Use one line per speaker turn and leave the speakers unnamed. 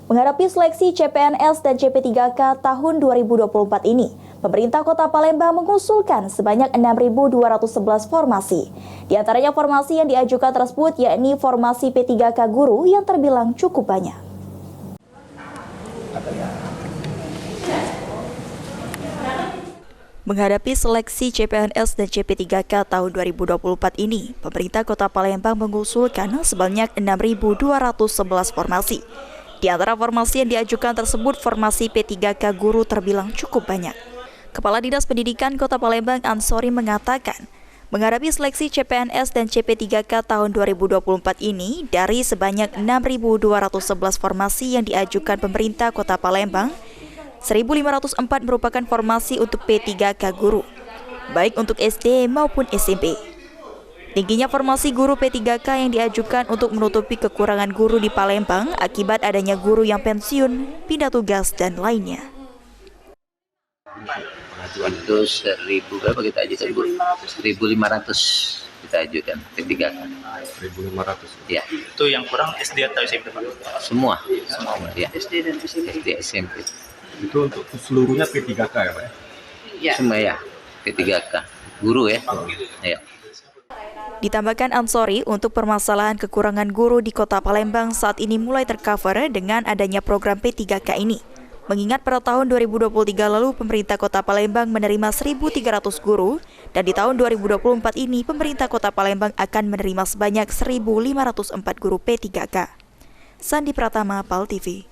Menghadapi seleksi CPNS dan CP3K tahun 2024 ini, pemerintah Kota Palembang mengusulkan sebanyak 6.211 formasi. Di antaranya formasi yang diajukan tersebut yakni formasi P3K guru yang terbilang cukup banyak. Menghadapi seleksi CPNS dan CP3K tahun 2024 ini, pemerintah Kota Palembang mengusulkan sebanyak 6.211 formasi. Di antara formasi yang diajukan tersebut, formasi P3K guru terbilang cukup banyak. Kepala Dinas Pendidikan Kota Palembang Ansori mengatakan, menghadapi seleksi CPNS dan CP3K tahun 2024 ini, dari sebanyak 6.211 formasi yang diajukan pemerintah Kota Palembang, 1.504 merupakan formasi untuk P3K guru, baik untuk SD maupun SMP. Tingginya formasi guru P3K yang diajukan untuk menutupi kekurangan guru di Palembang akibat adanya guru yang pensiun, pindah tugas, dan lainnya.
Pengajuan itu 1.000 berapa kita ajukan, Bu? 1.500 kita ajukan P3K.
1.500.
Ya.
Itu yang kurang SD atau SMP, Pak?
Semua. Ya.
SD dan SMP.
SD, SMP.
Itu untuk seluruhnya P3K ya, Pak?
Ya.
Semua ya. P3K. Guru ya. Ya.
Ditambahkan Ansori, untuk permasalahan kekurangan guru di Kota Palembang saat ini mulai tercover dengan adanya program P3K ini. Mengingat pada tahun 2023 lalu pemerintah Kota Palembang menerima 1.300 guru, dan di tahun 2024 ini pemerintah Kota Palembang akan menerima sebanyak 1.504 guru P3K. Sandi Pratama, PAL TV.